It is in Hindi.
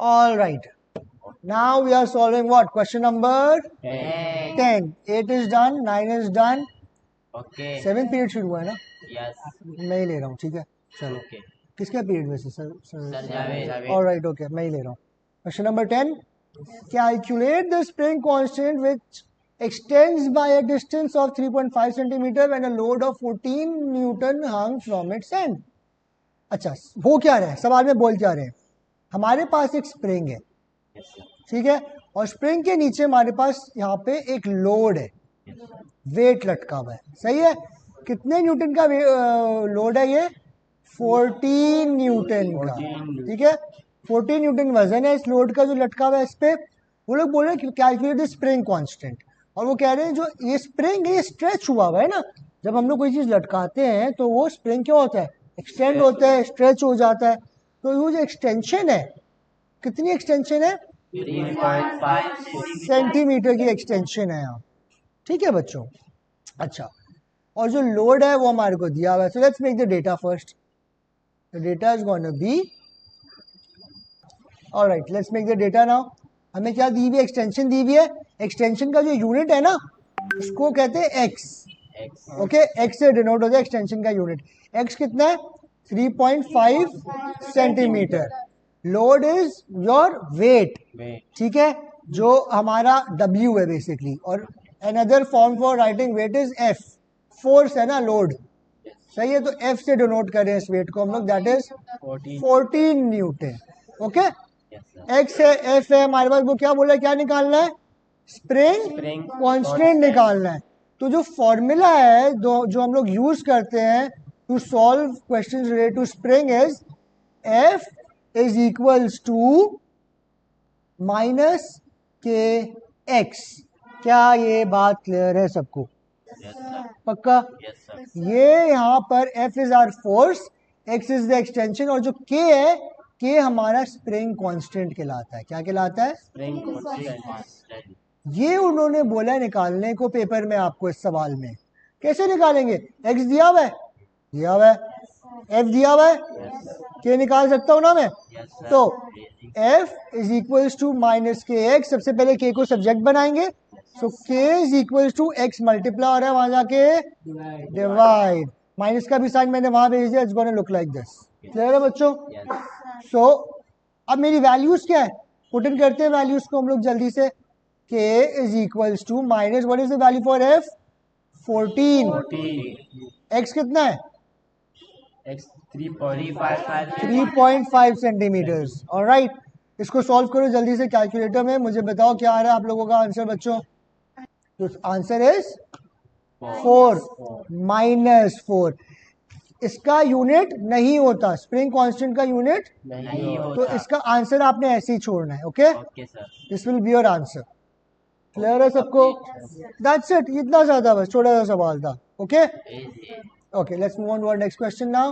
All right. Now we are solving what? Question number 10. 8 is done, 9 is done. Okay. 7th period शुरू हुआ है ना? Yes. मैं ही ले रहा हूँ, ठीक है? चलो. Okay. किसका पीरियड वैसे sir? Sir Javed. All right, okay, मैं ही ले रहा हूँ. Question number 10. Calculate the spring constant which extends by a distance of 3.5 centimeter when a load of 14 Newton hung from its end. अच्छा, वो क्या रहे हैं? सवाल में बोल क्या रहे हैं? हमारे पास एक स्प्रिंग है, Yes, sir. ठीक है, और स्प्रिंग के नीचे हमारे पास यहाँ पे एक लोड है, Yes, sir. वेट लटका हुआ है, सही है. कितने न्यूटन का लोड है ये? 14 न्यूटन का, ठीक है. 14 न्यूटन वजन है इस लोड का जो लटका हुआ है इस पे. वो लोग बोल रहे हैं कैलकुलेट द स्प्रिंग कांस्टेंट, और वो कह रहे हैं जो ये स्प्रिंग है ये स्ट्रेच हुआ हुआ है ना. जब हम लोग कोई चीज लटकाते हैं तो वो स्प्रिंग क्या होता है? एक्सटेंड होता है, स्ट्रेच हो जाता है. तो वो जो एक्सटेंशन है, कितनी एक्सटेंशन है? 3.5 सेंटीमीटर की एक्सटेंशन है यहाँ, ठीक है बच्चों. अच्छा, और जो लोड है वो हमारे को दिया हुआ है. So let's make the data first. The data is gonna be, alright, let's make the data now. हमें क्या दी हुई है? एक्सटेंशन दी हुई है. एक्सटेंशन का जो यूनिट है ना उसको कहते हैं एक्स. X. ओके, एक्स से डिनोट होता है एक्सटेंशन का यूनिट. एक्स कितना है? 3.5 centimetre. Load is your weight, Wait. ठीक है, जो हमारा W है बेसिकली. और another form for writing weight is F. Force है ना, लोड, सही है. तो F से डिनोट करें इस वेट को हम लोग, that is 14 Newton. Okay, Yes, sir. X है, F है हमारे पास. वो क्या बोला, क्या निकालना है? स्प्रिंग Spring कांस्टेंट निकालना है. तो जो फॉर्मूला है जो हम लोग यूज करते हैं to solve questions related to spring is F is equals to minus K X. क्या ये बात क्लियर है सबको? Yes, sir. पक्का? Yes, sir. ये यहाँ पर F is our force, X is the extension, और जो K है, K हमारा स्प्रिंग कांस्टेंट कहलाता है. क्या कहलाता है? Spring constant. ये उन्होंने बोला निकालने को पेपर में आपको. इस सवाल में कैसे निकालेंगे? X दिया हुआ है, दिया हुआ है, F दिया हुआ है, K निकाल सकता हूं ना मैं. Yes, sir. तो F is equals to minus K X. सबसे पहले K को सब्जेक्ट बनाएंगे. So K is equals to X multiply हो रहा है वहां जाके डिवाइड. माइनस का भी साइन मैंने वहां भेज दिया. It's gonna look like this. Clear है बच्चों? Yes. सो अब मेरी वैल्यूज क्या है? पुट इन करते हैं वैल्यूज को हम लोग जल्दी से. K is equals to minus, what is the value for F? 14. 14. X कितना है? X 3.5. 3.5 सेंटीमीटर्स. ऑलराइट, इसको सॉल्व करो जल्दी से कैलकुलेटर में. मुझे बताओ क्या आ रहा है आप लोगों का आंसर बच्चों. तो आंसर इज 4 माइनस 4. इसका यूनिट नहीं होता, स्प्रिंग कांस्टेंट का यूनिट. नहीं तो होता. इसका आंसर आपने ऐसे ही छोड़ना है. Okay, Okay, sir. This will be your answer. Clear है सबको? That's it. इतना ज्यादा बस, छोटा सा सवाल था. Okay, Easy. okay, let's move on to our next question now.